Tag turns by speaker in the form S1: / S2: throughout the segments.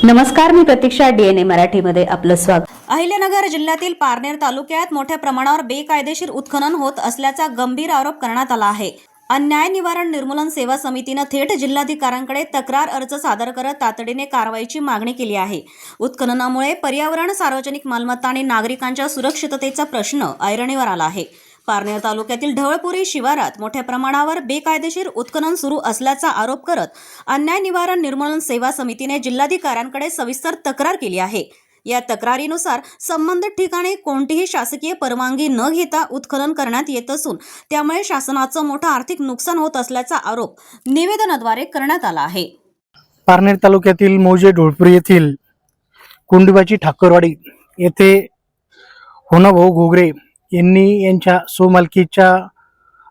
S1: नमस्कार, मी प्रतीक्षा. DNA मराठीमध्ये आपलं स्वागत.
S2: अहिल्यानगर जिल्ह्यातील पारनेर तालुक्यात मोठ्या प्रमाणावर बेकायदेशीर उत्खनन होत असल्याचा गंभीर आरोप करण्यात आला आहे. अन्याय निवारण निर्मूलन सेवा समितीनं थेट जिल्हाधिकाऱ्यांकडे तक्रार अर्ज सादर करत तातडीने कारवाईची मागणी केली आहे. उत्खननामुळे पर्यावरण, सार्वजनिक मालमत्ता आणि नागरिकांच्या सुरक्षिततेचा प्रश्न ऐरणीवर आला आहे. पारनेर तालुक्यातील ढवळपुरी शिवारात मोठ्या प्रमाणावर बेकायदेशीर उत्खनन सुरू असल्याचा आरोप करत अन्याय निवारण निर्मूलन सेवा समितीने जिल्हाधिकाऱ्यांकडे सविस्तर तक्रार केली आहे. या तक्रारीनुसार संबंधित ठिकाणी कोणतीही शासकीय परवानगी न घेता उत्खनन करण्यात येत असून त्यामुळे शासनाचं मोठं आर्थिक नुकसान होत असल्याचा आरोप निवेदनाद्वारे करण्यात आला आहे.
S3: पारनेर तालुक्यातील मौजे ढोळपुरी येथील कुंडीबाची ठाकरवाडी येथे होनाभाऊ घोगरे यांनी यांच्या स्वमालकीच्या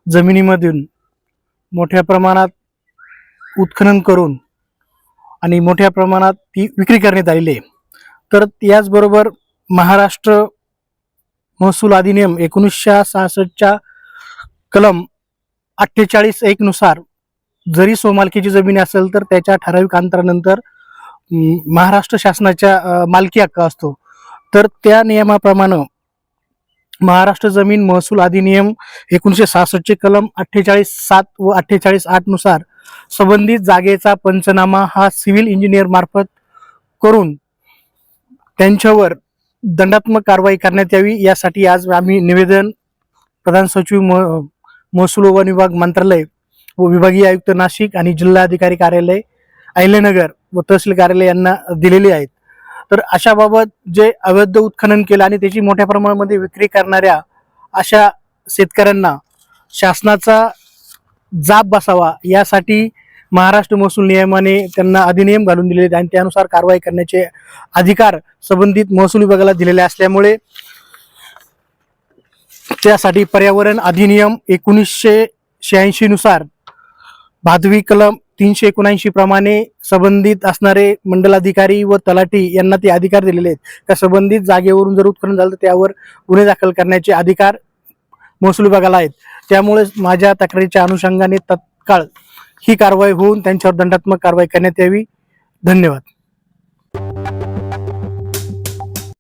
S3: जमिनीमधून मोठ्या प्रमाणात उत्खनन करून आणि मोठ्या प्रमाणात ती विक्री करण्यात आलेली आहे. तर याचबरोबर महाराष्ट्र महसूल अधिनियम 1966च्या कलम 48(1) नुसार जरी स्वमालकीची जमीन असेल तर त्याच्या ठराविक अंतरानंतर महाराष्ट्र शासनाच्या मालकी हक्क असतो. तर त्या नियमाप्रमाणे महाराष्ट्र जमीन महसूल अधिनियम 1966चे कलम 48(7) व 48(8) नुसार संबंधित जागेचा पंचनामा हा सिव्हिल इंजिनियर मार्फत करून त्यांच्यावर दंडात्मक कारवाई करण्यात यावी, यासाठी आज आम्ही निवेदन प्रधान सचिव महसूल वन विभाग मंत्रालय व विभागीय आयुक्त नाशिक आणि जिल्हाधिकारी कार्यालय अहिल्यानगर व तहसील कार्यालय यांना दिलेले आहेत. तर अशाबाबत जे अवैध उत्खनन केलं आणि त्याची मोठ्या प्रमाणामध्ये विक्री करणाऱ्या अशा शेतकऱ्यांना शासनाचा जाब बसावा यासाठी महाराष्ट्र महसूल नियमाने त्यांना अधिनियम घालून दिलेले आहेत आणि त्यानुसार कारवाई करण्याचे अधिकार संबंधित महसूल विभागाला दिलेले असल्यामुळे त्यासाठी पर्यावरण अधिनियम 1986 नुसार भादवी कलम 379 प्रमाणे संबंधित असणारे मंडलाधिकारी व तलाठी यांना ते अधिकार दिलेले आहेत. त्या संबंधित जागेवरून जर उत्खनन झालं तर त्यावर गुन्हे दाखल करण्याचे अधिकार महसूल विभागाला आहेत. त्यामुळे माझ्या तक्रारीच्या अनुषंगाने तत्काळ ही कारवाई होऊन त्यांच्यावर दंडात्मक कारवाई करण्यात यावी. धन्यवाद.